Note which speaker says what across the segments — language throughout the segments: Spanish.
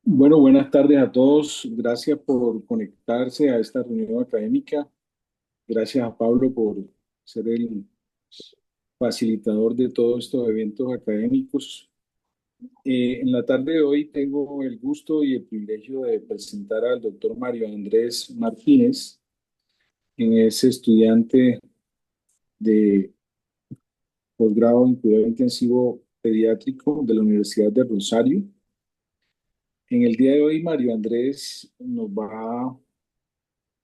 Speaker 1: Bueno, buenas tardes a todos. Gracias por conectarse a esta reunión académica. Gracias a Pablo por ser el facilitador de todos estos eventos académicos. En la tarde de hoy tengo el gusto y el privilegio de presentar al doctor Mario Andrés Martínez, quien es estudiante de posgrado en cuidado intensivo pediátrico de la Universidad de Rosario. En el día de hoy, Mario Andrés nos va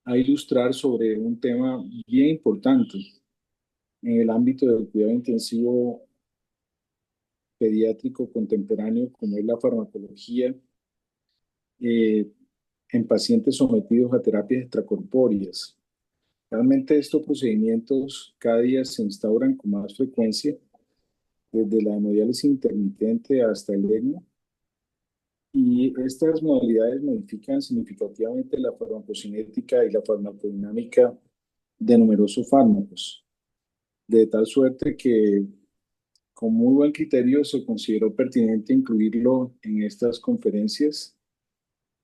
Speaker 1: a ilustrar sobre un tema bien importante en el ámbito del cuidado intensivo pediátrico contemporáneo, como es la farmacología, eh, en pacientes sometidos a terapias extracorpóreas. Realmente estos procedimientos cada día se instauran con más frecuencia, desde la hemodiálisis intermitente hasta el ECMO, y estas modalidades modifican significativamente la farmacocinética y la farmacodinámica de numerosos fármacos, de tal suerte que con muy buen criterio se consideró pertinente incluirlo en estas conferencias.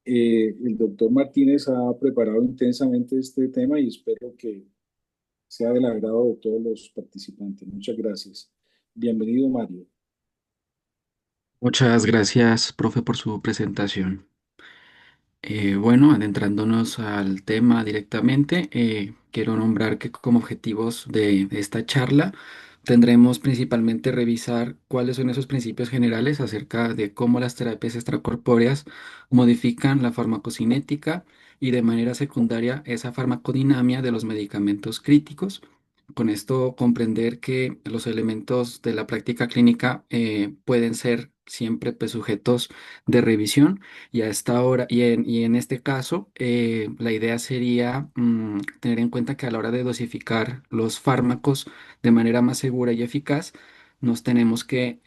Speaker 1: El doctor Martínez ha preparado intensamente este tema y espero que sea del agrado de todos los participantes. Muchas gracias. Bienvenido, Mario.
Speaker 2: Muchas gracias, profe, por su presentación. Bueno, adentrándonos al tema directamente, quiero nombrar que como objetivos de esta charla tendremos principalmente revisar cuáles son esos principios generales acerca de cómo las terapias extracorpóreas modifican la farmacocinética y de manera secundaria esa farmacodinamia de los medicamentos críticos. Con esto comprender que los elementos de la práctica clínica pueden ser siempre pues, sujetos de revisión y a esta hora, y en este caso, la idea sería tener en cuenta que a la hora de dosificar los fármacos de manera más segura y eficaz, nos tenemos que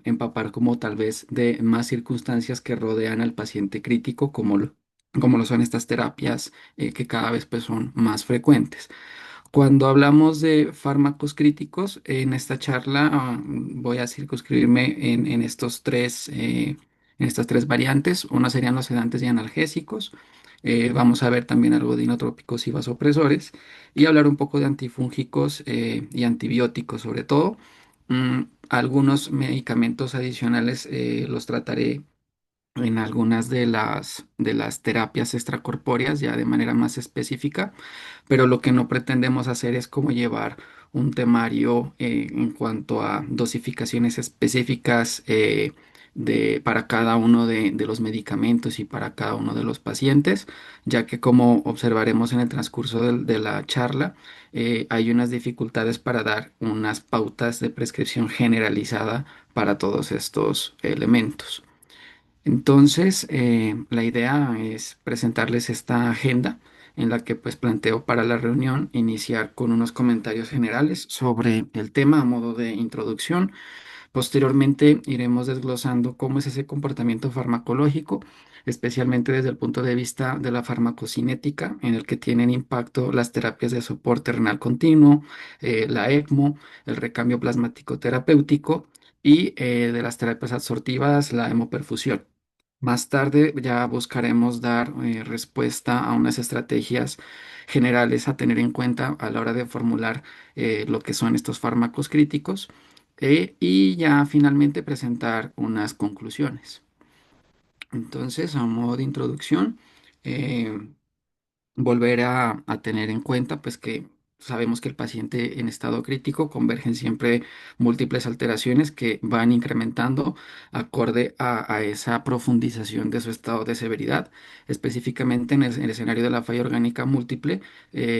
Speaker 2: empapar como tal vez de más circunstancias que rodean al paciente crítico, como lo son estas terapias que cada vez pues, son más frecuentes. Cuando hablamos de fármacos críticos, en esta charla voy a circunscribirme en estas tres variantes. Una serían los sedantes y analgésicos. Vamos a ver también algo de inotrópicos y vasopresores y hablar un poco de antifúngicos y antibióticos sobre todo. Algunos medicamentos adicionales los trataré en algunas de las terapias extracorpóreas ya de manera más específica, pero lo que no pretendemos hacer es como llevar un temario en cuanto a dosificaciones específicas para cada uno de los medicamentos y para cada uno de los pacientes, ya que como observaremos en el transcurso de la charla, hay unas dificultades para dar unas pautas de prescripción generalizada para todos estos elementos. Entonces, la idea es presentarles esta agenda en la que pues planteo para la reunión iniciar con unos comentarios generales sobre el tema a modo de introducción. Posteriormente iremos desglosando cómo es ese comportamiento farmacológico, especialmente desde el punto de vista de la farmacocinética, en el que tienen impacto las terapias de soporte renal continuo, la ECMO, el recambio plasmático terapéutico y de las terapias absortivas, la hemoperfusión. Más tarde ya buscaremos dar respuesta a unas estrategias generales a tener en cuenta a la hora de formular lo que son estos fármacos críticos y ya finalmente presentar unas conclusiones. Entonces, a modo de introducción, eh, volver a tener en cuenta, pues que sabemos que el paciente en estado crítico convergen siempre múltiples alteraciones que van incrementando acorde a esa profundización de su estado de severidad. Específicamente en el escenario de la falla orgánica múltiple,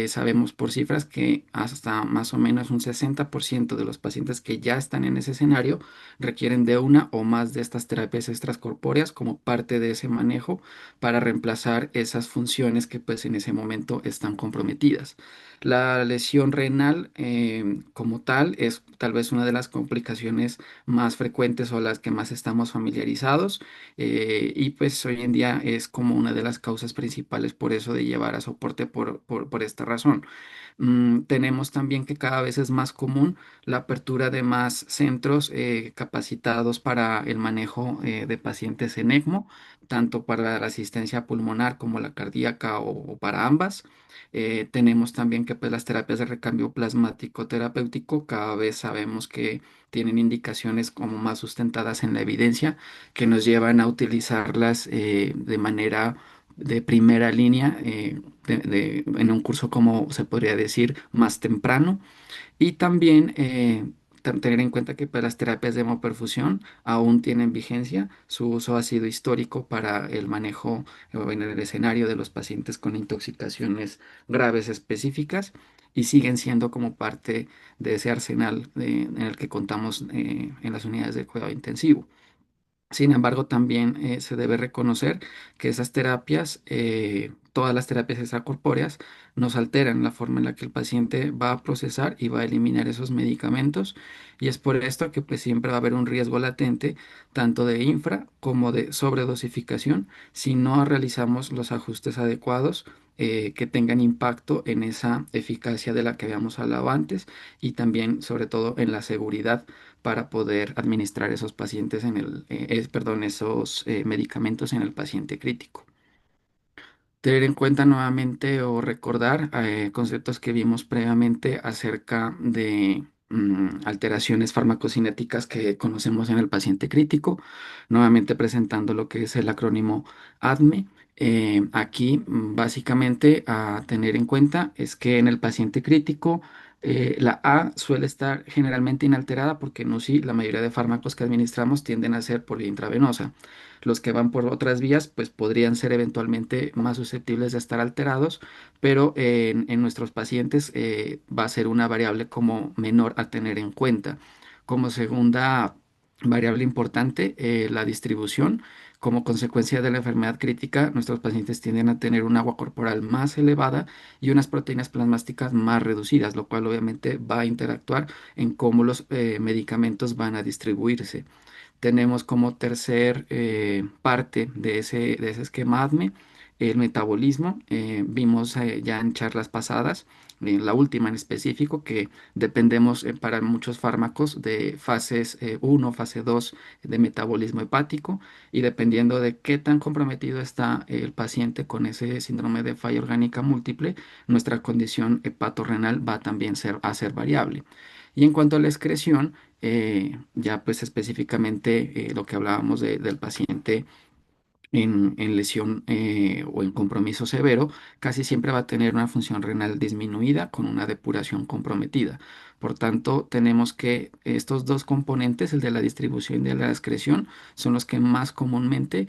Speaker 2: sabemos por cifras que hasta más o menos un 60% de los pacientes que ya están en ese escenario requieren de una o más de estas terapias extracorpóreas como parte de ese manejo para reemplazar esas funciones que pues en ese momento están comprometidas. La lesión renal como tal es tal vez una de las complicaciones más frecuentes o las que más estamos familiarizados, y pues hoy en día es como una de las causas principales por eso de llevar a soporte por esta razón. Tenemos también que cada vez es más común la apertura de más centros capacitados para el manejo de pacientes en ECMO, tanto para la asistencia pulmonar como la cardíaca o para ambas. Tenemos también que pues, las terapias de recambio plasmático terapéutico cada vez sabemos que tienen indicaciones como más sustentadas en la evidencia que nos llevan a utilizarlas de manera de primera línea en un curso como se podría decir más temprano y también tener en cuenta que pues, las terapias de hemoperfusión aún tienen vigencia. Su uso ha sido histórico para el manejo en el escenario de los pacientes con intoxicaciones graves específicas y siguen siendo como parte de ese arsenal en el que contamos en las unidades de cuidado intensivo. Sin embargo, también se debe reconocer que esas terapias, todas las terapias extracorpóreas, nos alteran la forma en la que el paciente va a procesar y va a eliminar esos medicamentos. Y es por esto que pues, siempre va a haber un riesgo latente, tanto de infra como de sobredosificación, si no realizamos los ajustes adecuados que tengan impacto en esa eficacia de la que habíamos hablado antes y también, sobre todo, en la seguridad para poder administrar esos pacientes perdón, esos medicamentos en el paciente crítico. Tener en cuenta nuevamente o recordar conceptos que vimos previamente acerca de alteraciones farmacocinéticas que conocemos en el paciente crítico, nuevamente presentando lo que es el acrónimo ADME. Aquí básicamente a tener en cuenta es que en el paciente crítico la A suele estar generalmente inalterada porque en UCI la mayoría de fármacos que administramos tienden a ser por vía intravenosa. Los que van por otras vías, pues podrían ser eventualmente más susceptibles de estar alterados, pero en nuestros pacientes va a ser una variable como menor a tener en cuenta. Como segunda variable importante, la distribución. Como consecuencia de la enfermedad crítica, nuestros pacientes tienden a tener un agua corporal más elevada y unas proteínas plasmáticas más reducidas, lo cual obviamente va a interactuar en cómo los medicamentos van a distribuirse. Tenemos como tercer parte de ese esquema ADME el metabolismo. Vimos ya en charlas pasadas, en la última en específico, que dependemos para muchos fármacos de fases 1, fase 2 de metabolismo hepático y dependiendo de qué tan comprometido está el paciente con ese síndrome de falla orgánica múltiple, nuestra condición hepatorrenal va también a ser variable. Y en cuanto a la excreción, ya pues específicamente lo que hablábamos del paciente en lesión o en compromiso severo, casi siempre va a tener una función renal disminuida con una depuración comprometida. Por tanto, tenemos que estos dos componentes, el de la distribución y el de la excreción, son los que más comúnmente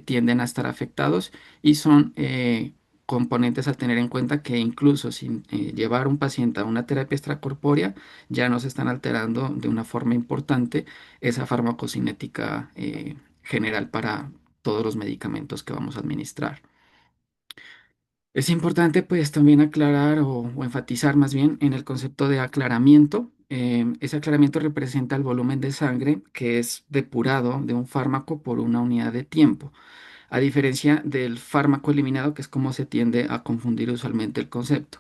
Speaker 2: tienden a estar afectados y son componentes a tener en cuenta que incluso sin llevar un paciente a una terapia extracorpórea, ya nos están alterando de una forma importante esa farmacocinética general para todos los medicamentos que vamos a administrar. Es importante pues también aclarar o enfatizar más bien en el concepto de aclaramiento. Ese aclaramiento representa el volumen de sangre que es depurado de un fármaco por una unidad de tiempo, a diferencia del fármaco eliminado, que es como se tiende a confundir usualmente el concepto.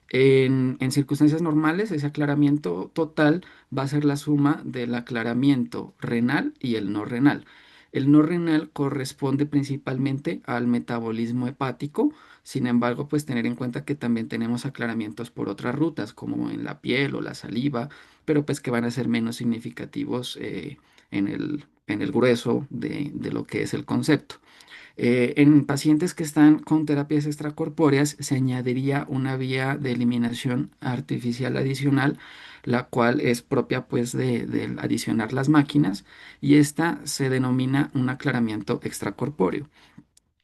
Speaker 2: En circunstancias normales, ese aclaramiento total va a ser la suma del aclaramiento renal y el no renal. El no renal corresponde principalmente al metabolismo hepático, sin embargo, pues tener en cuenta que también tenemos aclaramientos por otras rutas, como en la piel o la saliva, pero pues que van a ser menos significativos en el grueso de lo que es el concepto. En pacientes que están con terapias extracorpóreas se añadiría una vía de eliminación artificial adicional, la cual es propia pues de adicionar las máquinas y esta se denomina un aclaramiento extracorpóreo.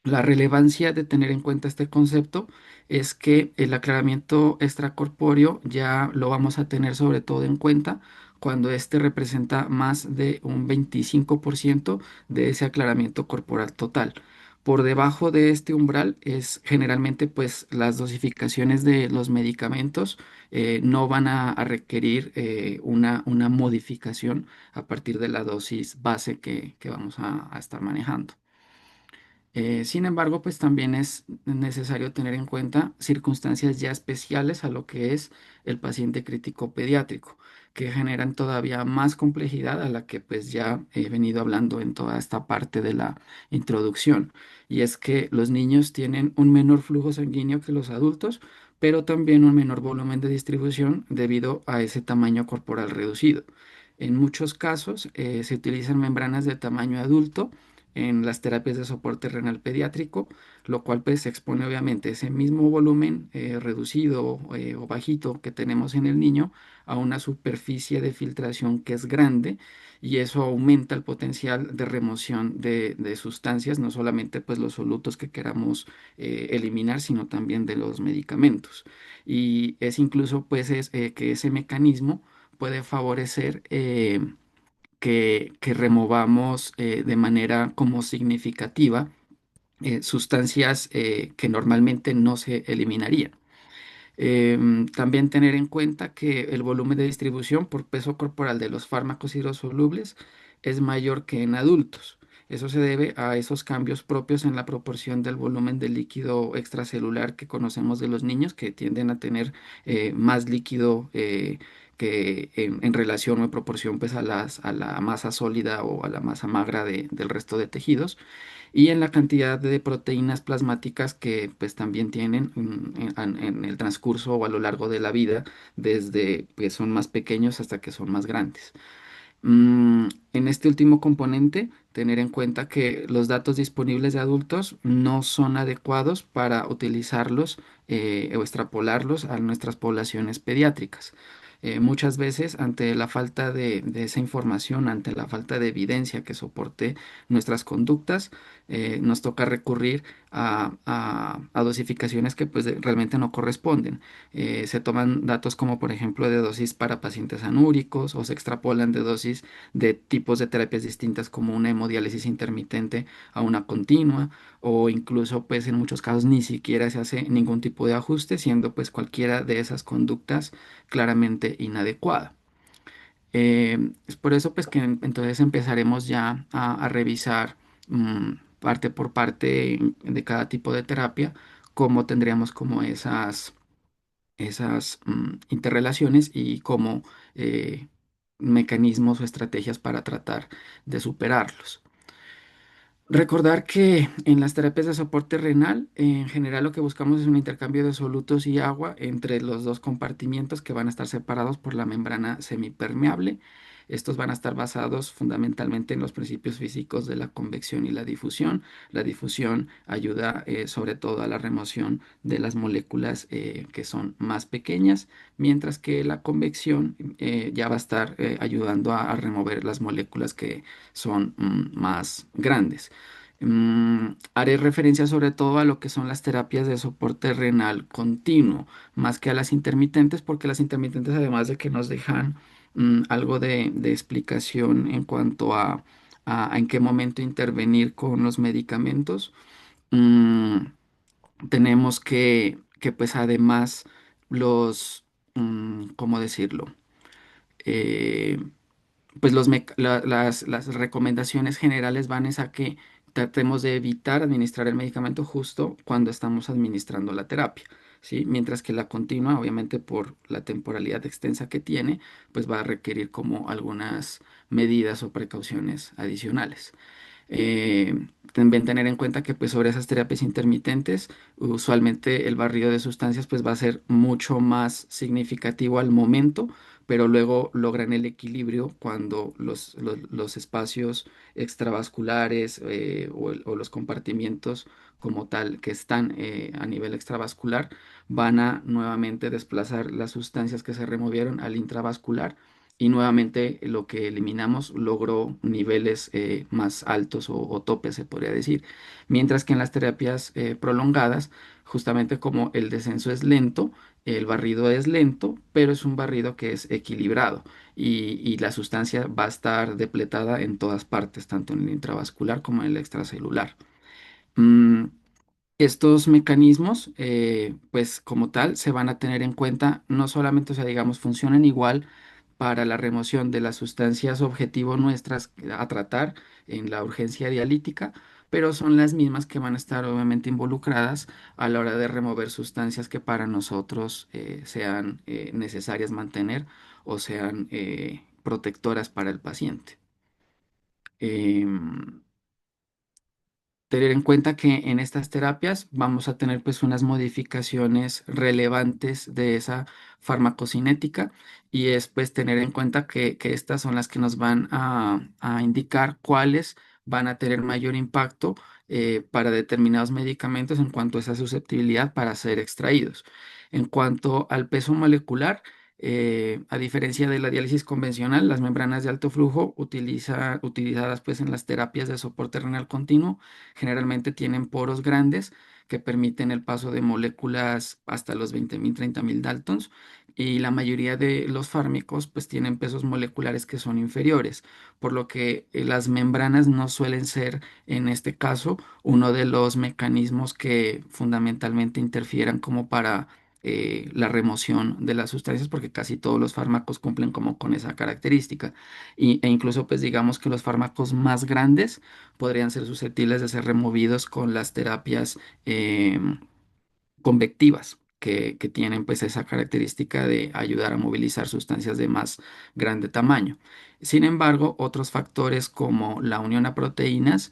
Speaker 2: La relevancia de tener en cuenta este concepto es que el aclaramiento extracorpóreo ya lo vamos a tener sobre todo en cuenta cuando este representa más de un 25% de ese aclaramiento corporal total. Por debajo de este umbral es generalmente pues las dosificaciones de los medicamentos no van a requerir una modificación a partir de la dosis base que vamos a estar manejando. Sin embargo, pues también es necesario tener en cuenta circunstancias ya especiales a lo que es el paciente crítico pediátrico, que generan todavía más complejidad a la que pues ya he venido hablando en toda esta parte de la introducción. Y es que los niños tienen un menor flujo sanguíneo que los adultos, pero también un menor volumen de distribución debido a ese tamaño corporal reducido. En muchos casos se utilizan membranas de tamaño adulto en las terapias de soporte renal pediátrico, lo cual pues expone obviamente ese mismo volumen reducido o bajito que tenemos en el niño a una superficie de filtración que es grande y eso aumenta el potencial de remoción de sustancias, no solamente pues los solutos que queramos eliminar, sino también de los medicamentos. Y es incluso pues que ese mecanismo puede favorecer que removamos de manera como significativa sustancias que normalmente no se eliminarían. También tener en cuenta que el volumen de distribución por peso corporal de los fármacos hidrosolubles es mayor que en adultos. Eso se debe a esos cambios propios en la proporción del volumen de líquido extracelular que conocemos de los niños, que tienden a tener más líquido que en relación o en proporción pues, a la masa sólida o a la masa magra del resto de tejidos y en la cantidad de proteínas plasmáticas que pues también tienen en el transcurso o a lo largo de la vida, desde que son más pequeños hasta que son más grandes. En este último componente, tener en cuenta que los datos disponibles de adultos no son adecuados para utilizarlos o extrapolarlos a nuestras poblaciones pediátricas. Muchas veces, ante la falta de esa información, ante la falta de evidencia que soporte nuestras conductas, nos toca recurrir a dosificaciones que pues realmente no corresponden. Se toman datos como por ejemplo de dosis para pacientes anúricos o se extrapolan de dosis de tipos de terapias distintas como una hemodiálisis intermitente a una continua o incluso pues en muchos casos ni siquiera se hace ningún tipo de ajuste siendo pues cualquiera de esas conductas claramente inadecuada. Es por eso pues que entonces empezaremos ya a revisar parte por parte de cada tipo de terapia, cómo tendríamos como esas interrelaciones y cómo mecanismos o estrategias para tratar de superarlos. Recordar que en las terapias de soporte renal, en general lo que buscamos es un intercambio de solutos y agua entre los dos compartimientos que van a estar separados por la membrana semipermeable. Estos van a estar basados fundamentalmente en los principios físicos de la convección y la difusión. La difusión ayuda sobre todo a la remoción de las moléculas que son más pequeñas, mientras que la convección ya va a estar ayudando a remover las moléculas que son más grandes. Haré referencia sobre todo a lo que son las terapias de soporte renal continuo, más que a las intermitentes, porque las intermitentes, además de que nos dejan algo de explicación en cuanto a en qué momento intervenir con los medicamentos, mm, tenemos que pues además ¿cómo decirlo? Eh, pues las recomendaciones generales van es a que tratemos de evitar administrar el medicamento justo cuando estamos administrando la terapia, ¿sí? Mientras que la continua, obviamente por la temporalidad extensa que tiene, pues va a requerir como algunas medidas o precauciones adicionales. También tener en cuenta que pues sobre esas terapias intermitentes, usualmente el barrido de sustancias pues va a ser mucho más significativo al momento, pero luego logran el equilibrio cuando los espacios extravasculares o los compartimientos como tal que están a nivel extravascular van a nuevamente desplazar las sustancias que se removieron al intravascular y nuevamente lo que eliminamos logró niveles más altos o topes, se podría decir. Mientras que en las terapias prolongadas, justamente como el descenso es lento, el barrido es lento, pero es un barrido que es equilibrado y la sustancia va a estar depletada en todas partes, tanto en el intravascular como en el extracelular. Mm, Estos mecanismos, pues como tal, se van a tener en cuenta no solamente, o sea, digamos, funcionan igual para la remoción de las sustancias objetivo nuestras a tratar en la urgencia dialítica, pero son las mismas que van a estar obviamente involucradas a la hora de remover sustancias que para nosotros sean necesarias mantener o sean protectoras para el paciente. Em, Tener en cuenta que en estas terapias vamos a tener pues unas modificaciones relevantes de esa farmacocinética y es pues tener en cuenta que estas son las que nos van a indicar cuáles van a tener mayor impacto para determinados medicamentos en cuanto a esa susceptibilidad para ser extraídos. En cuanto al peso molecular, a diferencia de la diálisis convencional, las membranas de alto flujo utilizadas pues en las terapias de soporte renal continuo generalmente tienen poros grandes que permiten el paso de moléculas hasta los 20.000, 30.000 Daltons y la mayoría de los fármacos pues tienen pesos moleculares que son inferiores, por lo que las membranas no suelen ser en este caso uno de los mecanismos que fundamentalmente interfieran como para la remoción de las sustancias porque casi todos los fármacos cumplen como con esa característica e incluso pues digamos que los fármacos más grandes podrían ser susceptibles de ser removidos con las terapias convectivas, que tienen pues esa característica de ayudar a movilizar sustancias de más grande tamaño. Sin embargo, otros factores como la unión a proteínas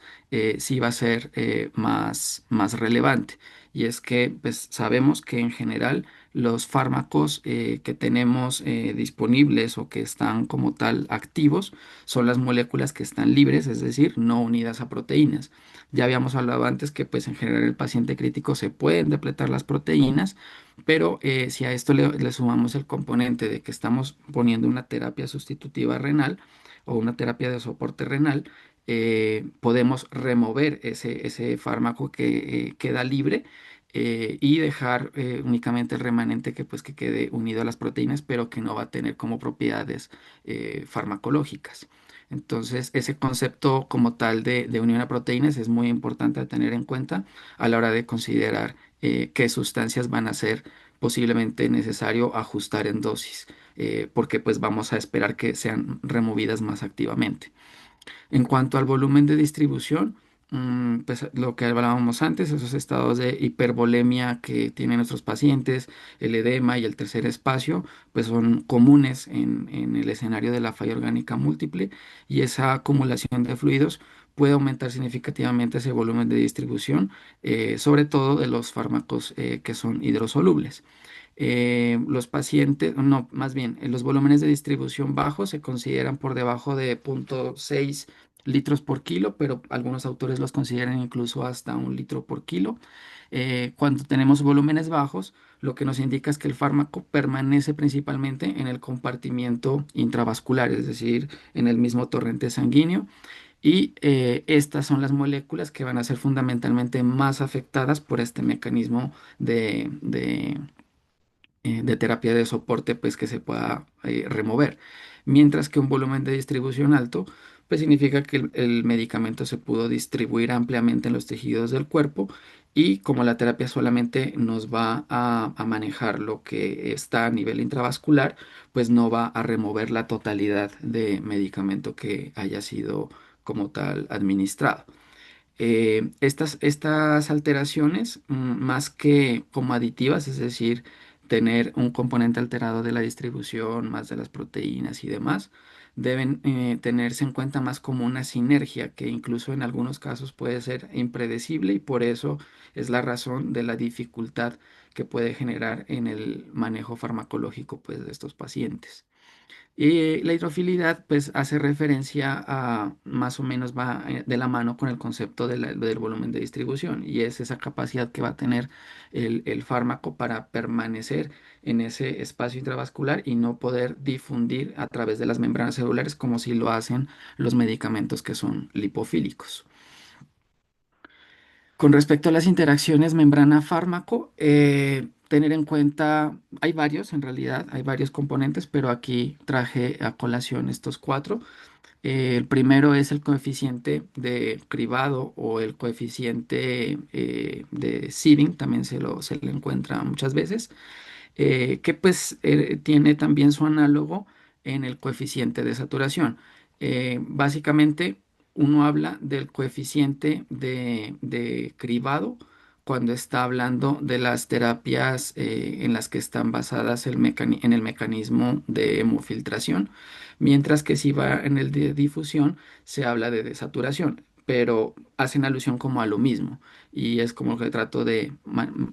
Speaker 2: sí va a ser más relevante. Y es que pues, sabemos que en general los fármacos que tenemos disponibles o que están como tal activos son las moléculas que están libres, es decir, no unidas a proteínas. Ya habíamos hablado antes que pues en general el paciente crítico se pueden depletar las proteínas, pero si a esto le sumamos el componente de que estamos poniendo una terapia sustitutiva renal o una terapia de soporte renal, podemos remover ese fármaco que queda libre y dejar únicamente el remanente que pues que quede unido a las proteínas, pero que no va a tener como propiedades farmacológicas. Entonces, ese concepto como tal de unión a proteínas es muy importante a tener en cuenta a la hora de considerar qué sustancias van a ser posiblemente necesario ajustar en dosis, porque pues vamos a esperar que sean removidas más activamente. En cuanto al volumen de distribución, pues lo que hablábamos antes, esos estados de hipervolemia que tienen nuestros pacientes, el edema y el tercer espacio, pues son comunes en el escenario de la falla orgánica múltiple y esa acumulación de fluidos puede aumentar significativamente ese volumen de distribución, sobre todo de los fármacos que son hidrosolubles. Los pacientes, no, más bien, los volúmenes de distribución bajos se consideran por debajo de 0,6 litros por kilo, pero algunos autores los consideran incluso hasta 1 litro por kilo. Cuando tenemos volúmenes bajos, lo que nos indica es que el fármaco permanece principalmente en el compartimiento intravascular, es decir, en el mismo torrente sanguíneo. Y estas son las moléculas que van a ser fundamentalmente más afectadas por este mecanismo de terapia de soporte pues que se pueda remover. Mientras que un volumen de distribución alto pues significa que el medicamento se pudo distribuir ampliamente en los tejidos del cuerpo y como la terapia solamente nos va a manejar lo que está a nivel intravascular, pues no va a remover la totalidad de medicamento que haya sido como tal administrado. Estas alteraciones, más que como aditivas, es decir, tener un componente alterado de la distribución, más de las proteínas y demás, deben tenerse en cuenta más como una sinergia que incluso en algunos casos puede ser impredecible y por eso es la razón de la dificultad que puede generar en el manejo farmacológico pues, de estos pacientes. Y la hidrofilidad pues hace referencia a más o menos va de la mano con el concepto del volumen de distribución y es esa capacidad que va a tener el fármaco para permanecer en ese espacio intravascular y no poder difundir a través de las membranas celulares como si lo hacen los medicamentos que son lipofílicos. Con respecto a las interacciones membrana-fármaco, tener en cuenta, hay varios en realidad, hay varios componentes, pero aquí traje a colación estos cuatro. El primero es el coeficiente de cribado o el coeficiente de seeding, también se le encuentra muchas veces, que pues tiene también su análogo en el coeficiente de saturación. Básicamente, uno habla del coeficiente de cribado cuando está hablando de las terapias en las que están basadas en el mecanismo de hemofiltración, mientras que si va en el de difusión se habla de desaturación, pero hacen alusión como a lo mismo y es como que trato de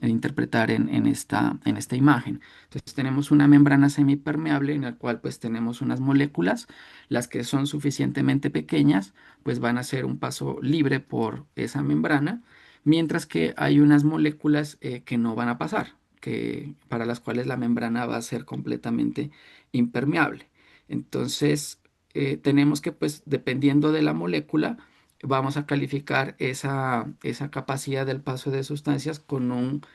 Speaker 2: interpretar en esta imagen. Entonces tenemos una membrana semipermeable en la cual pues tenemos unas moléculas, las que son suficientemente pequeñas pues van a ser un paso libre por esa membrana, mientras que hay unas moléculas que no van a pasar, para las cuales la membrana va a ser completamente impermeable. Entonces tenemos que pues dependiendo de la molécula, vamos a calificar esa capacidad del paso de sustancias con un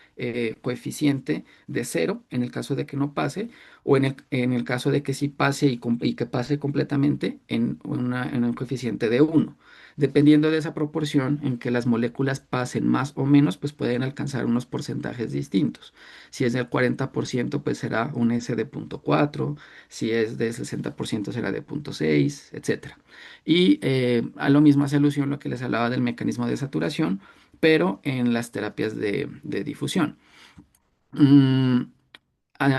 Speaker 2: coeficiente de cero en el caso de que no pase, o en el caso de que sí pase y que pase completamente en un coeficiente de uno. Dependiendo de esa proporción en que las moléculas pasen más o menos, pues pueden alcanzar unos porcentajes distintos. Si es del 40%, pues será un S de 0,4, si es del 60% será de 0,6, etcétera. Y a lo mismo hace alusión lo que les hablaba del mecanismo de saturación, pero en las terapias de difusión. Mm,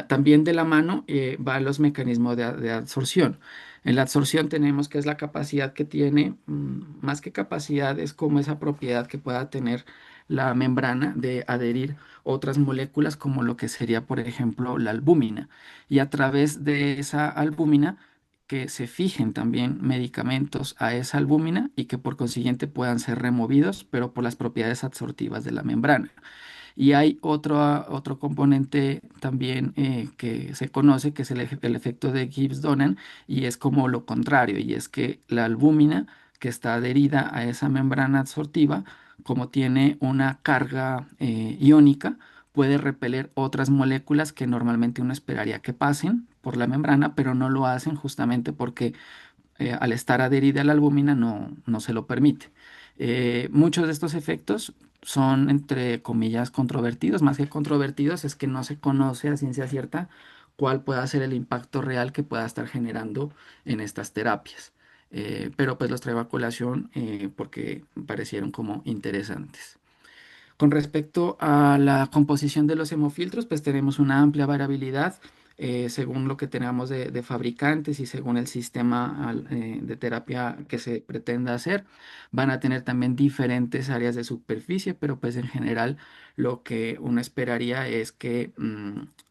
Speaker 2: También de la mano van los mecanismos de absorción. En la absorción tenemos que es la capacidad que tiene, más que capacidad, es como esa propiedad que pueda tener la membrana de adherir otras moléculas, como lo que sería, por ejemplo, la albúmina. Y a través de esa albúmina, que se fijen también medicamentos a esa albúmina y que por consiguiente puedan ser removidos, pero por las propiedades absortivas de la membrana. Y hay otro componente también que se conoce, que es el efecto de Gibbs-Donan, y es como lo contrario, y es que la albúmina que está adherida a esa membrana absortiva, como tiene una carga iónica, puede repeler otras moléculas que normalmente uno esperaría que pasen por la membrana, pero no lo hacen justamente porque al estar adherida a la albúmina no se lo permite. Muchos de estos efectos son, entre comillas, controvertidos. Más que controvertidos, es que no se conoce a ciencia cierta cuál pueda ser el impacto real que pueda estar generando en estas terapias. Pero pues los traigo a colación porque parecieron como interesantes. Con respecto a la composición de los hemofiltros, pues tenemos una amplia variabilidad según lo que tengamos de fabricantes y según el sistema de terapia que se pretenda hacer. Van a tener también diferentes áreas de superficie, pero pues en general lo que uno esperaría es que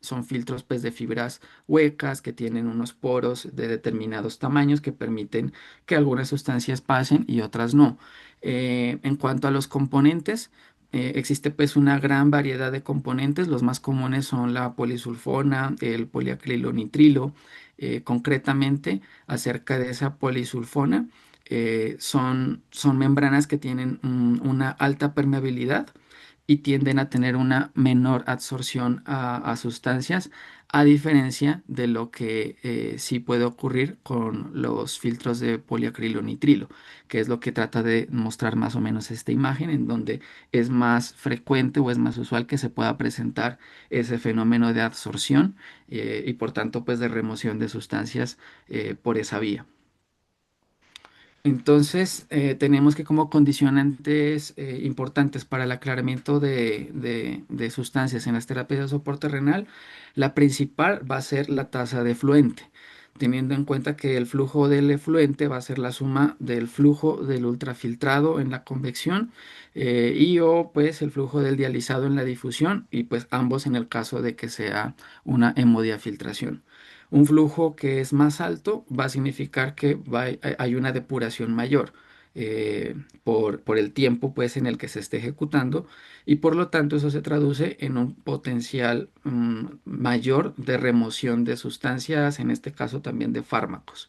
Speaker 2: son filtros pues de fibras huecas que tienen unos poros de determinados tamaños que permiten que algunas sustancias pasen y otras no. En cuanto a los componentes, existe pues una gran variedad de componentes. Los más comunes son la polisulfona, el poliacrilonitrilo. Concretamente, acerca de esa polisulfona, son membranas que tienen una alta permeabilidad y tienden a tener una menor absorción a sustancias, a diferencia de lo que sí puede ocurrir con los filtros de poliacrilonitrilo, que es lo que trata de mostrar más o menos esta imagen, en donde es más frecuente o es más usual que se pueda presentar ese fenómeno de absorción y por tanto pues de remoción de sustancias por esa vía. Entonces, tenemos que como condicionantes importantes para el aclaramiento de sustancias en las terapias de soporte renal, la principal va a ser la tasa de efluente, teniendo en cuenta que el flujo del efluente va a ser la suma del flujo del ultrafiltrado en la convección y o pues el flujo del dializado en la difusión y pues ambos en el caso de que sea una hemodiafiltración. Un flujo que es más alto va a significar que hay una depuración mayor por el tiempo pues, en el que se esté ejecutando y por lo tanto eso se traduce en un potencial mayor de remoción de sustancias, en este caso también de fármacos.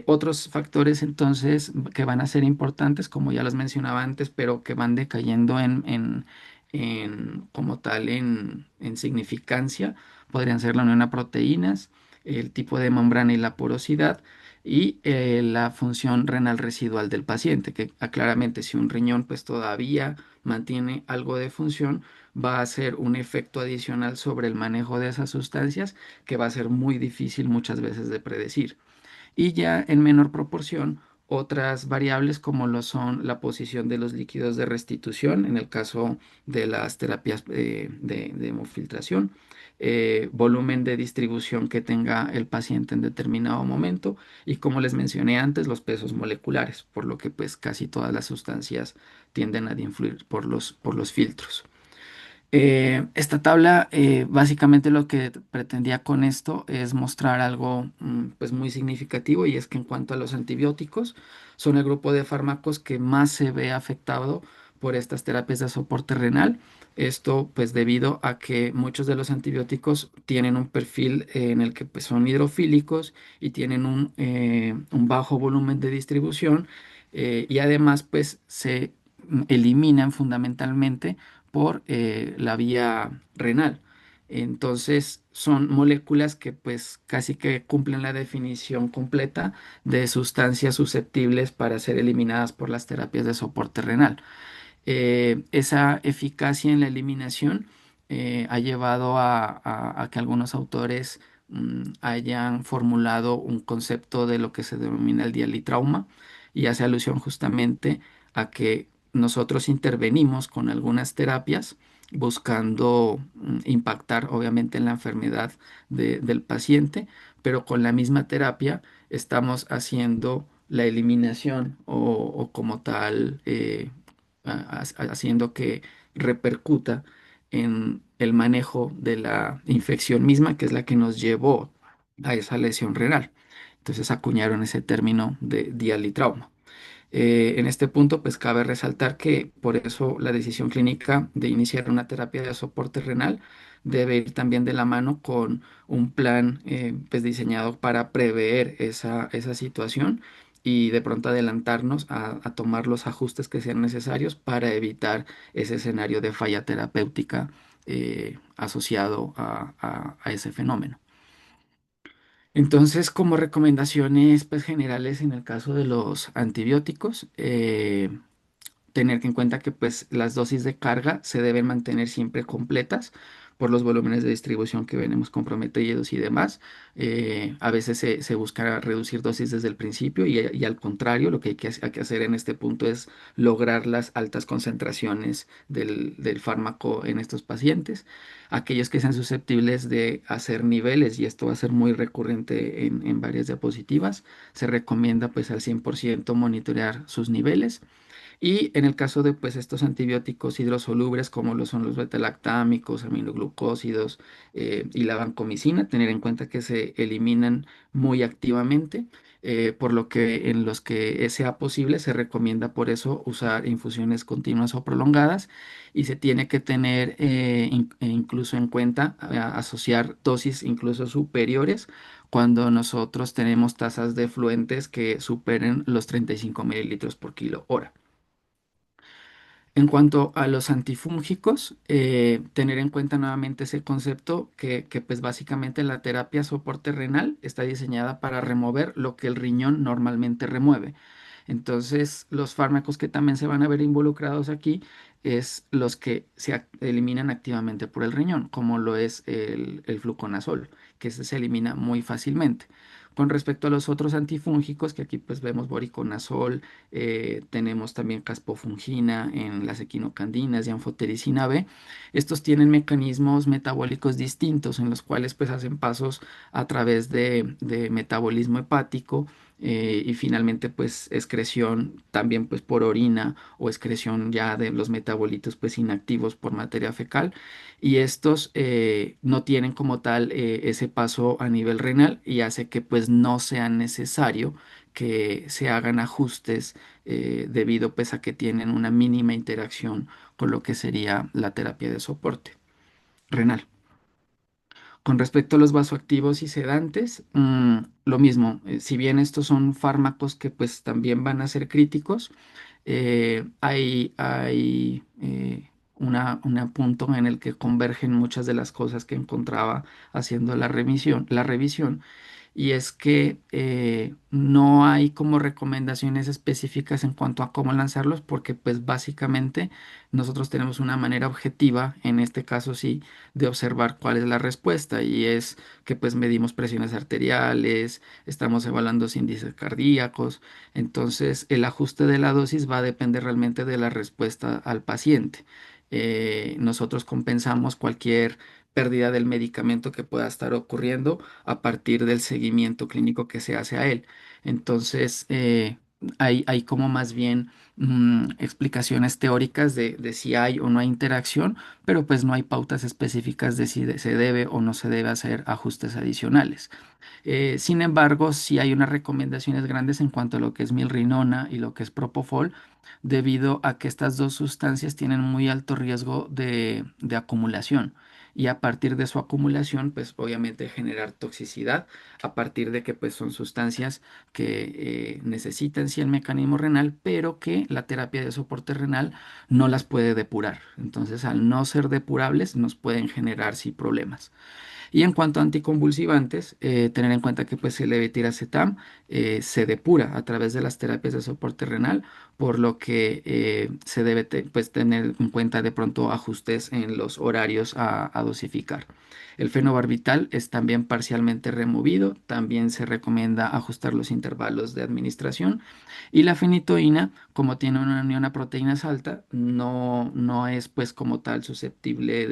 Speaker 2: Otros factores entonces que van a ser importantes, como ya los mencionaba antes, pero que van decayendo como tal en significancia, podrían ser la unión a proteínas, el tipo de membrana y la porosidad. y la función renal residual del paciente, que claramente si un riñón pues todavía mantiene algo de función, va a ser un efecto adicional sobre el manejo de esas sustancias que va a ser muy difícil muchas veces de predecir. Y ya en menor proporción, otras variables como lo son la posición de los líquidos de restitución, en el caso de las terapias de hemofiltración, volumen de distribución que tenga el paciente en determinado momento y, como les mencioné antes, los pesos moleculares, por lo que pues casi todas las sustancias tienden a influir por los filtros. Esta tabla, básicamente lo que pretendía con esto es mostrar algo pues muy significativo, y es que en cuanto a los antibióticos, son el grupo de fármacos que más se ve afectado por estas terapias de soporte renal. Esto pues debido a que muchos de los antibióticos tienen un perfil en el que pues, son hidrofílicos y tienen un bajo volumen de distribución, y además pues se eliminan fundamentalmente por la vía renal. Entonces son moléculas que pues casi que cumplen la definición completa de sustancias susceptibles para ser eliminadas por las terapias de soporte renal. Esa eficacia en la eliminación ha llevado a que algunos autores hayan formulado un concepto de lo que se denomina el dialitrauma, y hace alusión justamente a que nosotros intervenimos con algunas terapias buscando impactar obviamente en la enfermedad del paciente, pero con la misma terapia estamos haciendo la eliminación o como tal haciendo que repercuta en el manejo de la infección misma, que es la que nos llevó a esa lesión renal. Entonces acuñaron ese término de dialitrauma. En este punto, pues cabe resaltar que por eso la decisión clínica de iniciar una terapia de soporte renal debe ir también de la mano con un plan pues diseñado para prever esa situación y de pronto adelantarnos a tomar los ajustes que sean necesarios para evitar ese escenario de falla terapéutica asociado a ese fenómeno. Entonces, como recomendaciones pues, generales en el caso de los antibióticos, tener en cuenta que pues las dosis de carga se deben mantener siempre completas por los volúmenes de distribución que venimos comprometidos y demás. A veces se busca reducir dosis desde el principio, y al contrario, lo que hay que hacer en este punto es lograr las altas concentraciones del fármaco en estos pacientes. Aquellos que sean susceptibles de hacer niveles, y esto va a ser muy recurrente en varias diapositivas, se recomienda pues al 100% monitorear sus niveles. Y en el caso de pues, estos antibióticos hidrosolubles, como lo son los betalactámicos, aminoglucósidos y la vancomicina, tener en cuenta que se eliminan muy activamente, por lo que en los que sea posible se recomienda por eso usar infusiones continuas o prolongadas, y se tiene que tener incluso en cuenta asociar dosis incluso superiores cuando nosotros tenemos tasas de efluentes que superen los 35 mililitros por kilo hora. En cuanto a los antifúngicos, tener en cuenta nuevamente ese concepto que, pues básicamente la terapia soporte renal está diseñada para remover lo que el riñón normalmente remueve. Entonces, los fármacos que también se van a ver involucrados aquí es los que eliminan activamente por el riñón, como lo es el fluconazol, que ese se elimina muy fácilmente. Con respecto a los otros antifúngicos, que aquí pues vemos voriconazol, tenemos también caspofungina en las equinocandinas y anfotericina B. Estos tienen mecanismos metabólicos distintos en los cuales pues hacen pasos a través de metabolismo hepático, y finalmente pues excreción también pues por orina o excreción ya de los metabolitos pues inactivos por materia fecal, y estos no tienen como tal ese paso a nivel renal, y hace que pues no sea necesario que se hagan ajustes debido pues a que tienen una mínima interacción con lo que sería la terapia de soporte renal. Con respecto a los vasoactivos y sedantes, lo mismo, si bien estos son fármacos que pues también van a ser críticos, hay un punto en el que convergen muchas de las cosas que encontraba haciendo la revisión, y es que no hay como recomendaciones específicas en cuanto a cómo lanzarlos, porque pues básicamente nosotros tenemos una manera objetiva, en este caso sí, de observar cuál es la respuesta, y es que pues medimos presiones arteriales, estamos evaluando los índices cardíacos. Entonces el ajuste de la dosis va a depender realmente de la respuesta al paciente. Nosotros compensamos cualquier pérdida del medicamento que pueda estar ocurriendo a partir del seguimiento clínico que se hace a él. Entonces, hay como más bien explicaciones teóricas de si hay o no hay interacción, pero pues no hay pautas específicas de si se debe o no se debe hacer ajustes adicionales. Sin embargo, sí hay unas recomendaciones grandes en cuanto a lo que es milrinona y lo que es propofol, debido a que estas dos sustancias tienen muy alto riesgo de acumulación. Y a partir de su acumulación, pues obviamente generar toxicidad, a partir de que pues son sustancias que necesitan sí el mecanismo renal, pero que la terapia de soporte renal no las puede depurar. Entonces, al no ser depurables, nos pueden generar sí problemas. Y en cuanto a anticonvulsivantes, tener en cuenta que pues el levetiracetam se depura a través de las terapias de soporte renal, por lo que se debe pues tener en cuenta de pronto ajustes en los horarios a dosificar. El fenobarbital es también parcialmente removido, también se recomienda ajustar los intervalos de administración, y la fenitoína, como tiene una unión a proteínas alta, no es pues como tal susceptible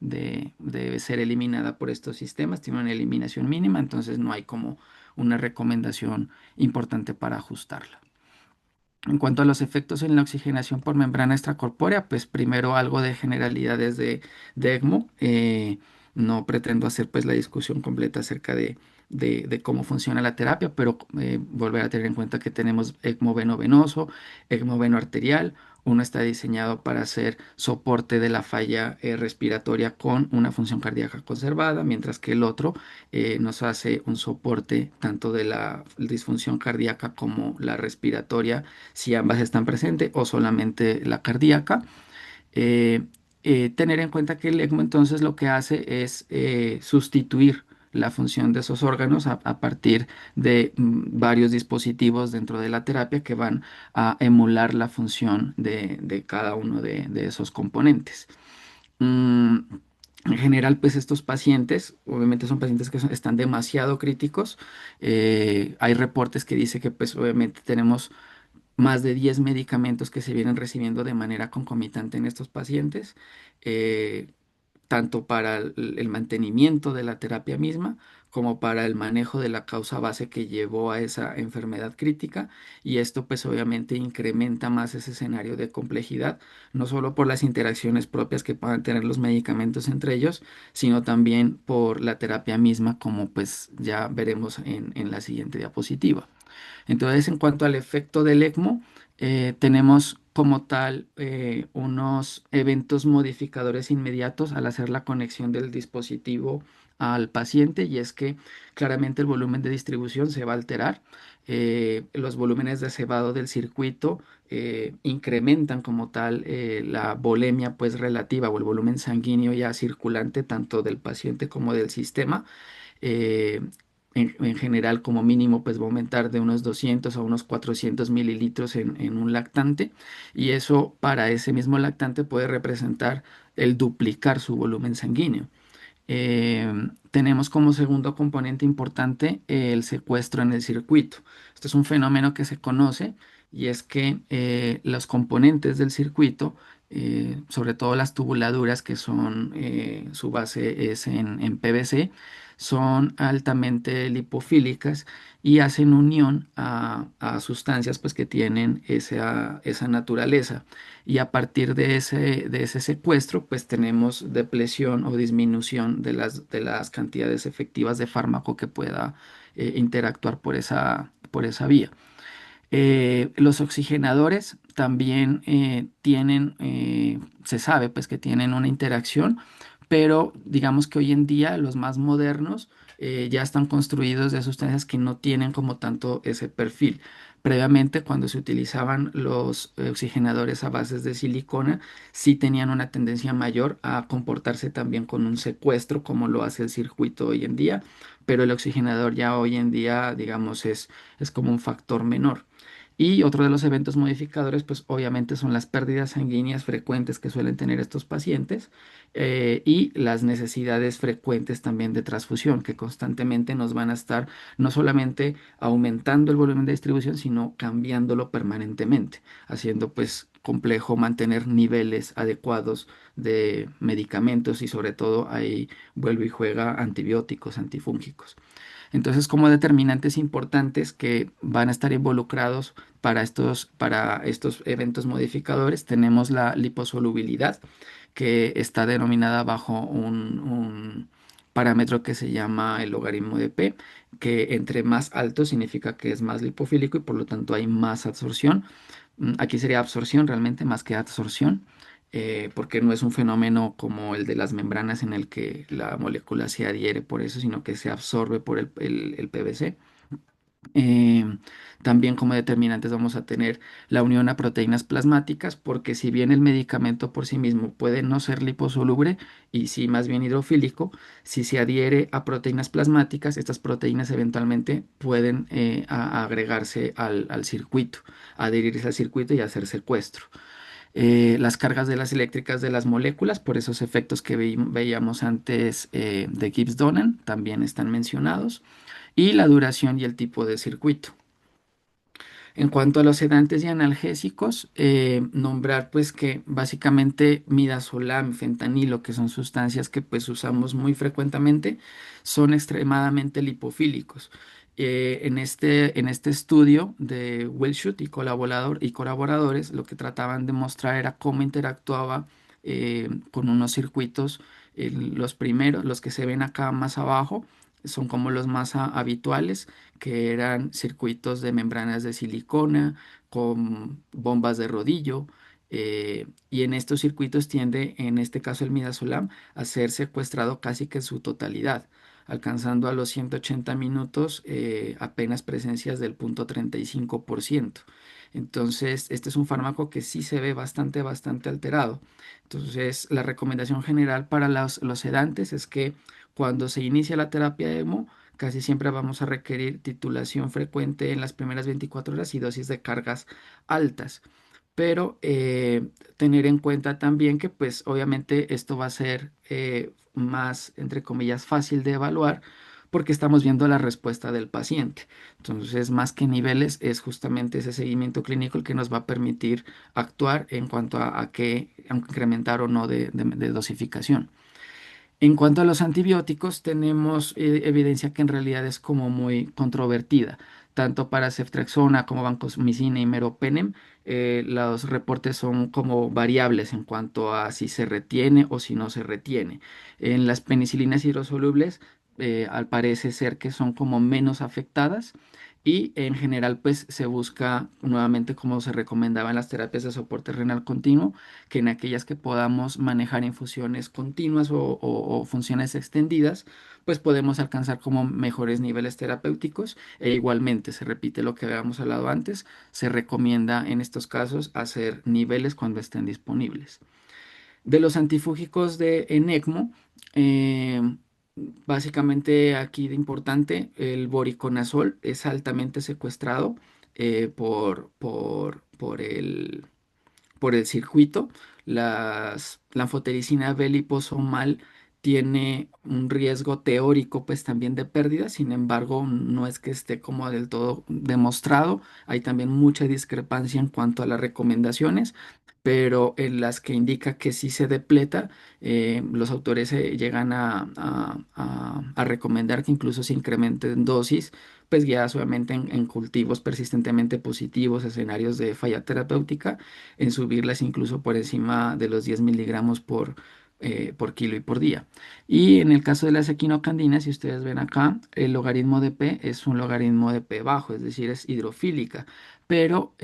Speaker 2: de ser eliminada por estos sistemas, tiene una eliminación mínima, entonces no hay como una recomendación importante para ajustarla. En cuanto a los efectos en la oxigenación por membrana extracorpórea, pues primero algo de generalidades de ECMO. No pretendo hacer pues la discusión completa acerca de cómo funciona la terapia, pero volver a tener en cuenta que tenemos ECMO veno-venoso, ECMO veno-arterial. Uno está diseñado para hacer soporte de la falla respiratoria con una función cardíaca conservada, mientras que el otro nos hace un soporte tanto de la disfunción cardíaca como la respiratoria, si ambas están presentes, o solamente la cardíaca. Eh, Tener en cuenta que el ECMO entonces lo que hace es sustituir la función de esos órganos a partir de varios dispositivos dentro de la terapia que van a emular la función de cada uno de esos componentes. Mm, en general, pues estos pacientes, obviamente son pacientes que están demasiado críticos. Hay reportes que dice que pues obviamente tenemos más de 10 medicamentos que se vienen recibiendo de manera concomitante en estos pacientes, eh, tanto para el mantenimiento de la terapia misma como para el manejo de la causa base que llevó a esa enfermedad crítica. Y esto pues obviamente incrementa más ese escenario de complejidad, no solo por las interacciones propias que puedan tener los medicamentos entre ellos, sino también por la terapia misma, como pues ya veremos en la siguiente diapositiva. Entonces, en cuanto al efecto del ECMO, tenemos como tal unos eventos modificadores inmediatos al hacer la conexión del dispositivo al paciente, y es que claramente el volumen de distribución se va a alterar. Los volúmenes de cebado del circuito incrementan como tal la volemia pues relativa o el volumen sanguíneo ya circulante tanto del paciente como del sistema. eh, en general, como mínimo, pues va a aumentar de unos 200 a unos 400 mililitros en un lactante, y eso para ese mismo lactante puede representar el duplicar su volumen sanguíneo. Tenemos como segundo componente importante el secuestro en el circuito. Esto es un fenómeno que se conoce, y es que los componentes del circuito, sobre todo las tubuladuras que son su base es en PVC, son altamente lipofílicas y hacen unión a sustancias pues, que tienen esa naturaleza. Y a partir de ese secuestro, pues tenemos depresión o disminución de las cantidades efectivas de fármaco que pueda interactuar por esa vía. Los oxigenadores también tienen, se sabe pues que tienen una interacción, pero digamos que hoy en día los más modernos ya están construidos de sustancias que no tienen como tanto ese perfil. Previamente, cuando se utilizaban los oxigenadores a bases de silicona, sí tenían una tendencia mayor a comportarse también con un secuestro, como lo hace el circuito hoy en día, pero el oxigenador ya hoy en día, digamos, es como un factor menor. Y otro de los eventos modificadores, pues obviamente son las pérdidas sanguíneas frecuentes que suelen tener estos pacientes y las necesidades frecuentes también de transfusión, que constantemente nos van a estar no solamente aumentando el volumen de distribución, sino cambiándolo permanentemente, haciendo pues complejo mantener niveles adecuados de medicamentos y sobre todo ahí vuelve y juega antibióticos, antifúngicos. Entonces, como determinantes importantes que van a estar involucrados para estos eventos modificadores, tenemos la liposolubilidad, que está denominada bajo un parámetro que se llama el logaritmo de P, que entre más alto significa que es más lipofílico y por lo tanto hay más absorción. Aquí sería absorción realmente más que absorción, porque no es un fenómeno como el de las membranas en el que la molécula se adhiere por eso, sino que se absorbe por el PVC. Eh, También como determinantes vamos a tener la unión a proteínas plasmáticas, porque si bien el medicamento por sí mismo puede no ser liposoluble y sí más bien hidrofílico, si se adhiere a proteínas plasmáticas, estas proteínas eventualmente pueden agregarse al circuito, adherirse al circuito y hacer secuestro. Las cargas de las eléctricas de las moléculas, por esos efectos que veíamos antes de Gibbs-Donan, también están mencionados, y la duración y el tipo de circuito. En cuanto a los sedantes y analgésicos, nombrar pues que básicamente midazolam, fentanilo, que son sustancias que pues usamos muy frecuentemente, son extremadamente lipofílicos. En este estudio de Wilshut y colaboradores, lo que trataban de mostrar era cómo interactuaba con unos circuitos, los primeros, los que se ven acá más abajo, son como los más habituales, que eran circuitos de membranas de silicona con bombas de rodillo. Y en estos circuitos tiende, en este caso el midazolam, a ser secuestrado casi que en su totalidad, alcanzando a los 180 minutos apenas presencias del 0,35%. Entonces, este es un fármaco que sí se ve bastante alterado. Entonces, la recomendación general para los sedantes es que cuando se inicia la terapia EMO, casi siempre vamos a requerir titulación frecuente en las primeras 24 horas y dosis de cargas altas. Pero tener en cuenta también que pues obviamente esto va a ser más, entre comillas, fácil de evaluar porque estamos viendo la respuesta del paciente. Entonces, más que niveles, es justamente ese seguimiento clínico el que nos va a permitir actuar en cuanto a qué incrementar o no de dosificación. En cuanto a los antibióticos, tenemos evidencia que en realidad es como muy controvertida. Tanto para ceftriaxona como vancomicina y meropenem, los reportes son como variables en cuanto a si se retiene o si no se retiene. En las penicilinas hidrosolubles, al parece ser que son como menos afectadas y en general pues se busca nuevamente como se recomendaba en las terapias de soporte renal continuo, que en aquellas que podamos manejar infusiones continuas o funciones extendidas, pues podemos alcanzar como mejores niveles terapéuticos e igualmente se repite lo que habíamos hablado antes, se recomienda en estos casos hacer niveles cuando estén disponibles. De los antifúngicos en ECMO, eh, básicamente aquí de importante, el voriconazol es altamente secuestrado por el circuito. La anfotericina B liposomal tiene un riesgo teórico pues también de pérdida, sin embargo no es que esté como del todo demostrado, hay también mucha discrepancia en cuanto a las recomendaciones, pero en las que indica que sí se depleta, los autores llegan a recomendar que incluso se incrementen dosis, pues guiadas obviamente en cultivos persistentemente positivos, escenarios de falla terapéutica, en subirlas incluso por encima de los 10 miligramos por kilo y por día. Y en el caso de las equinocandinas, si ustedes ven acá, el logaritmo de P es un logaritmo de P bajo, es decir, es hidrofílica, pero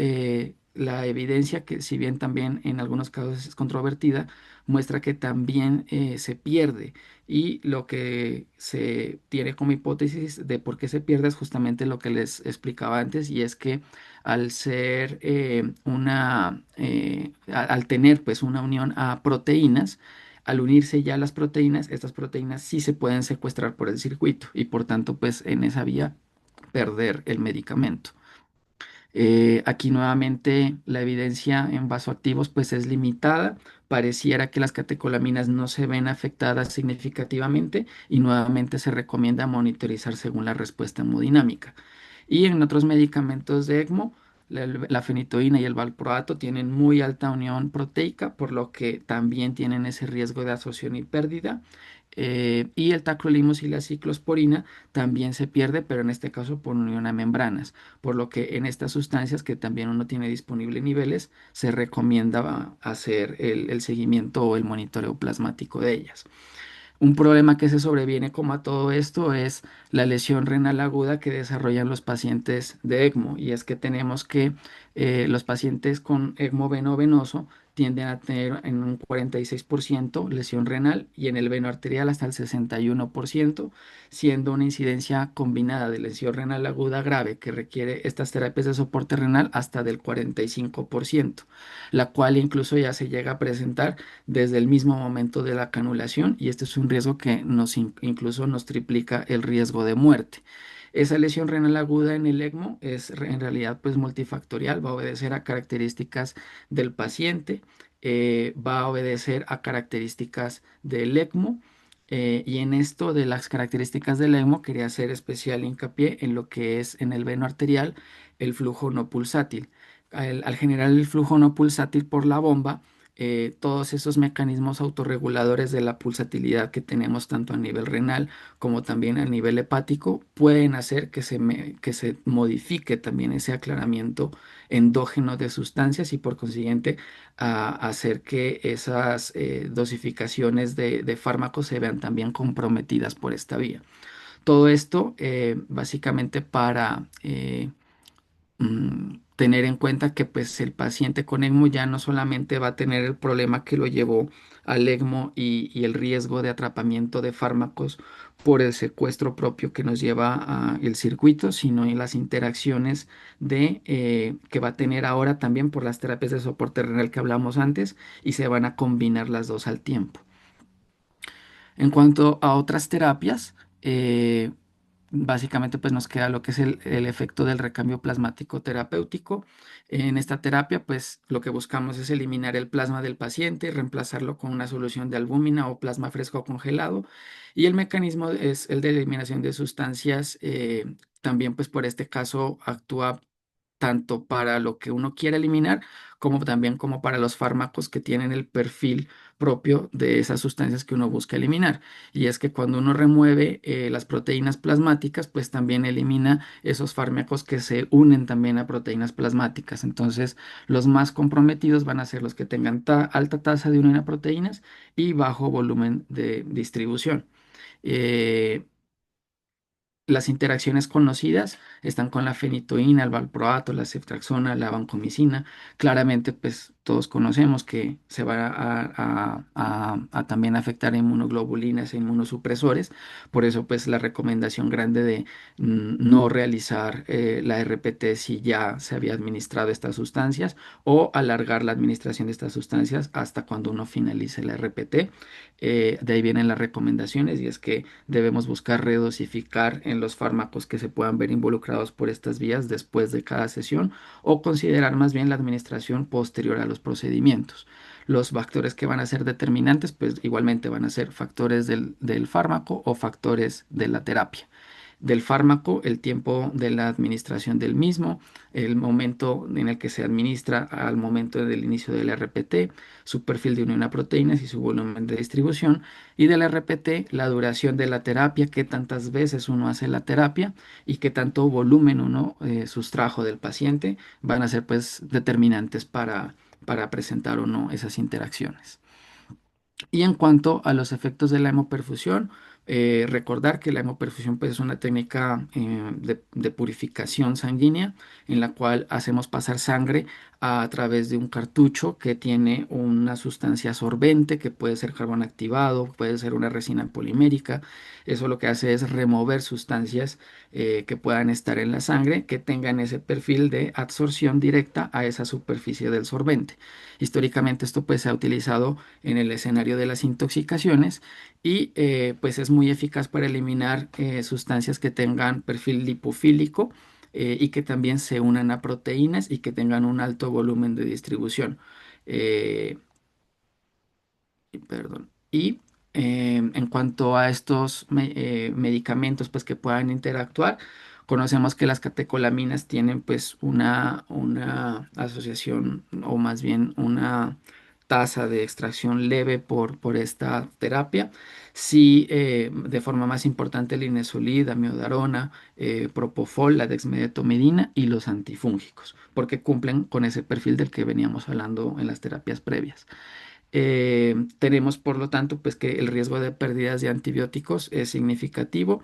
Speaker 2: la evidencia, que si bien también en algunos casos es controvertida, muestra que también se pierde. Y lo que se tiene como hipótesis de por qué se pierde es justamente lo que les explicaba antes, y es que al ser al tener pues una unión a proteínas, al unirse ya las proteínas, estas proteínas sí se pueden secuestrar por el circuito y por tanto pues en esa vía perder el medicamento. Aquí nuevamente la evidencia en vasoactivos pues es limitada. Pareciera que las catecolaminas no se ven afectadas significativamente y nuevamente se recomienda monitorizar según la respuesta hemodinámica. Y en otros medicamentos de ECMO, la fenitoína y el valproato tienen muy alta unión proteica, por lo que también tienen ese riesgo de asociación y pérdida. Y el tacrolimus y la ciclosporina también se pierde, pero en este caso por unión a membranas, por lo que en estas sustancias que también uno tiene disponible niveles, se recomienda hacer el seguimiento o el monitoreo plasmático de ellas. Un problema que se sobreviene como a todo esto es la lesión renal aguda que desarrollan los pacientes de ECMO, y es que tenemos que los pacientes con ECMO veno-venoso tienden a tener en un 46% lesión renal y en el veno arterial hasta el 61%, siendo una incidencia combinada de lesión renal aguda grave que requiere estas terapias de soporte renal hasta del 45%, la cual incluso ya se llega a presentar desde el mismo momento de la canulación, y este es un riesgo que incluso nos triplica el riesgo de muerte. Esa lesión renal aguda en el ECMO es en realidad pues multifactorial, va a obedecer a características del paciente, va a obedecer a características del ECMO. Y en esto de las características del ECMO quería hacer especial hincapié en lo que es en el veno arterial el flujo no pulsátil. Al generar el flujo no pulsátil por la bomba, todos esos mecanismos autorreguladores de la pulsatilidad que tenemos tanto a nivel renal como también a nivel hepático pueden hacer que se modifique también ese aclaramiento endógeno de sustancias y por consiguiente hacer que esas dosificaciones de fármacos se vean también comprometidas por esta vía. Todo esto básicamente para tener en cuenta que pues el paciente con ECMO ya no solamente va a tener el problema que lo llevó al ECMO y el riesgo de atrapamiento de fármacos por el secuestro propio que nos lleva a el circuito, sino en las interacciones que va a tener ahora también por las terapias de soporte renal que hablamos antes, y se van a combinar las dos al tiempo. En cuanto a otras terapias, básicamente pues nos queda lo que es el efecto del recambio plasmático terapéutico. En esta terapia pues lo que buscamos es eliminar el plasma del paciente y reemplazarlo con una solución de albúmina o plasma fresco congelado. Y el mecanismo es el de eliminación de sustancias. También pues por este caso actúa tanto para lo que uno quiere eliminar como también como para los fármacos que tienen el perfil propio de esas sustancias que uno busca eliminar. Y es que cuando uno remueve las proteínas plasmáticas, pues también elimina esos fármacos que se unen también a proteínas plasmáticas. Entonces, los más comprometidos van a ser los que tengan alta tasa de unión a proteínas y bajo volumen de distribución. Eh, las interacciones conocidas están con la fenitoína, el valproato, la ceftriaxona, la vancomicina. Claramente, pues todos conocemos que se va a también afectar a inmunoglobulinas e inmunosupresores. Por eso, pues la recomendación grande de no realizar la RPT si ya se había administrado estas sustancias, o alargar la administración de estas sustancias hasta cuando uno finalice la RPT. De ahí vienen las recomendaciones, y es que debemos buscar redosificar en los fármacos que se puedan ver involucrados por estas vías después de cada sesión, o considerar más bien la administración posterior a los procedimientos. Los factores que van a ser determinantes, pues igualmente van a ser factores del fármaco o factores de la terapia. Del fármaco, el tiempo de la administración del mismo, el momento en el que se administra al momento del inicio del RPT, su perfil de unión a proteínas y su volumen de distribución, y del RPT, la duración de la terapia, qué tantas veces uno hace la terapia y qué tanto volumen uno sustrajo del paciente, van a ser pues determinantes para presentar o no esas interacciones. Y en cuanto a los efectos de la hemoperfusión, Recordar que la hemoperfusión pues, es una técnica de purificación sanguínea en la cual hacemos pasar sangre a través de un cartucho que tiene una sustancia sorbente que puede ser carbón activado, puede ser una resina polimérica. Eso lo que hace es remover sustancias que puedan estar en la sangre que tengan ese perfil de absorción directa a esa superficie del sorbente. Históricamente esto pues se ha utilizado en el escenario de las intoxicaciones y pues es muy eficaz para eliminar sustancias que tengan perfil lipofílico y que también se unan a proteínas y que tengan un alto volumen de distribución. Eh, Perdón. Y en cuanto a estos medicamentos pues, que puedan interactuar, conocemos que las catecolaminas tienen pues una asociación o más bien una tasa de extracción leve por esta terapia. Sí, de forma más importante el inesolid, amiodarona, propofol, la dexmedetomidina y los antifúngicos, porque cumplen con ese perfil del que veníamos hablando en las terapias previas. Tenemos, por lo tanto, pues que el riesgo de pérdidas de antibióticos es significativo.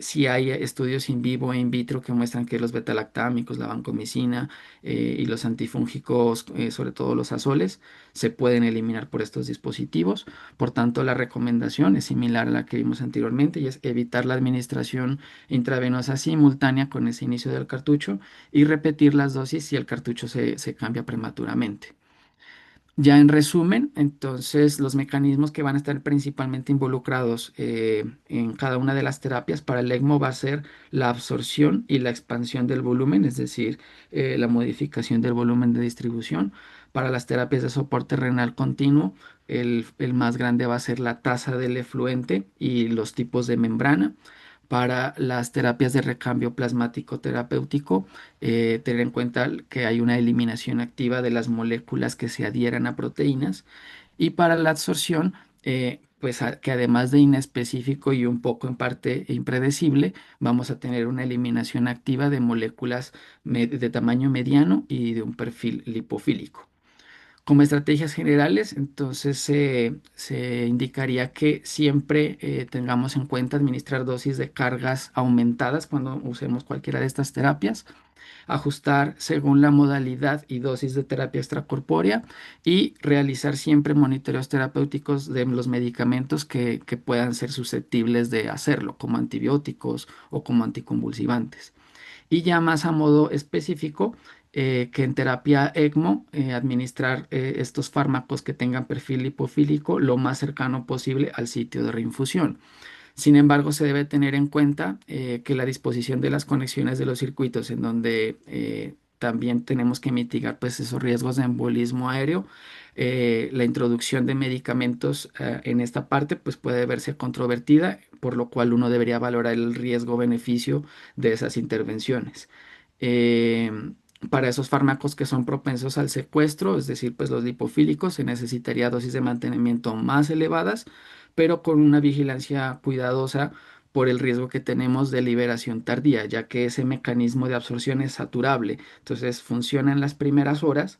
Speaker 2: Si hay estudios in vivo e in vitro que muestran que los betalactámicos, la vancomicina y los antifúngicos, sobre todo los azoles, se pueden eliminar por estos dispositivos. Por tanto, la recomendación es similar a la que vimos anteriormente y es evitar la administración intravenosa simultánea con ese inicio del cartucho y repetir las dosis si el cartucho se cambia prematuramente. Ya en resumen, entonces los mecanismos que van a estar principalmente involucrados en cada una de las terapias para el ECMO va a ser la absorción y la expansión del volumen, es decir, la modificación del volumen de distribución. Para las terapias de soporte renal continuo, el más grande va a ser la tasa del efluente y los tipos de membrana. Para las terapias de recambio plasmático terapéutico, tener en cuenta que hay una eliminación activa de las moléculas que se adhieran a proteínas. Y para la absorción, pues que además de inespecífico y un poco en parte impredecible, vamos a tener una eliminación activa de moléculas de tamaño mediano y de un perfil lipofílico. Como estrategias generales, entonces se indicaría que siempre tengamos en cuenta administrar dosis de cargas aumentadas cuando usemos cualquiera de estas terapias, ajustar según la modalidad y dosis de terapia extracorpórea y realizar siempre monitoreos terapéuticos de los medicamentos que puedan ser susceptibles de hacerlo, como antibióticos o como anticonvulsivantes. Y ya más a modo específico, que en terapia ECMO, administrar estos fármacos que tengan perfil lipofílico lo más cercano posible al sitio de reinfusión. Sin embargo, se debe tener en cuenta que la disposición de las conexiones de los circuitos, en donde también tenemos que mitigar pues, esos riesgos de embolismo aéreo, la introducción de medicamentos en esta parte pues, puede verse controvertida, por lo cual uno debería valorar el riesgo-beneficio de esas intervenciones. Eh, para esos fármacos que son propensos al secuestro, es decir, pues los lipofílicos, se necesitaría dosis de mantenimiento más elevadas, pero con una vigilancia cuidadosa por el riesgo que tenemos de liberación tardía, ya que ese mecanismo de absorción es saturable. Entonces funciona en las primeras horas,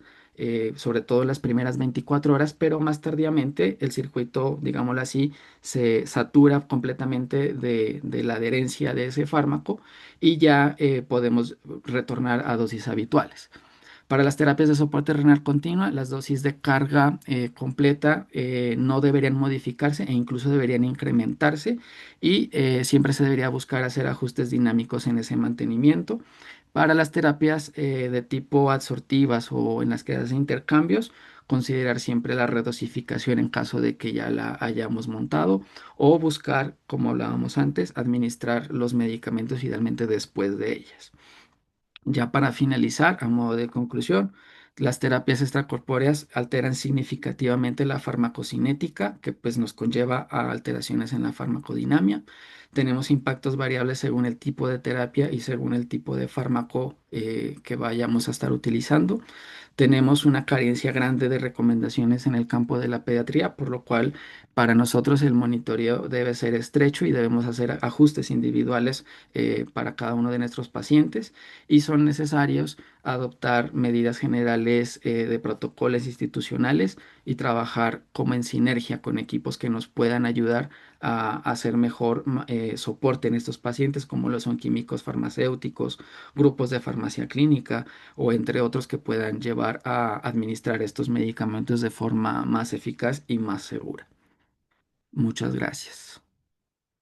Speaker 2: sobre todo en las primeras 24 horas, pero más tardíamente el circuito, digámoslo así, se satura completamente de la adherencia de ese fármaco y ya podemos retornar a dosis habituales. Para las terapias de soporte renal continua, las dosis de carga completa no deberían modificarse e incluso deberían incrementarse y siempre se debería buscar hacer ajustes dinámicos en ese mantenimiento. Para las terapias de tipo adsortivas o en las que hacen intercambios, considerar siempre la redosificación en caso de que ya la hayamos montado o buscar, como hablábamos antes, administrar los medicamentos idealmente después de ellas. Ya para finalizar, a modo de conclusión, las terapias extracorpóreas alteran significativamente la farmacocinética, que pues nos conlleva a alteraciones en la farmacodinamia. Tenemos impactos variables según el tipo de terapia y según el tipo de fármaco que vayamos a estar utilizando. Tenemos una carencia grande de recomendaciones en el campo de la pediatría, por lo cual para nosotros el monitoreo debe ser estrecho y debemos hacer ajustes individuales para cada uno de nuestros pacientes y son necesarios adoptar medidas generales de protocolos institucionales y trabajar como en sinergia con equipos que nos puedan ayudar a hacer mejor soporte en estos pacientes, como lo son químicos farmacéuticos, grupos de farmacia clínica o entre otros que puedan llevar a administrar estos medicamentos de forma más eficaz y más segura. Muchas gracias.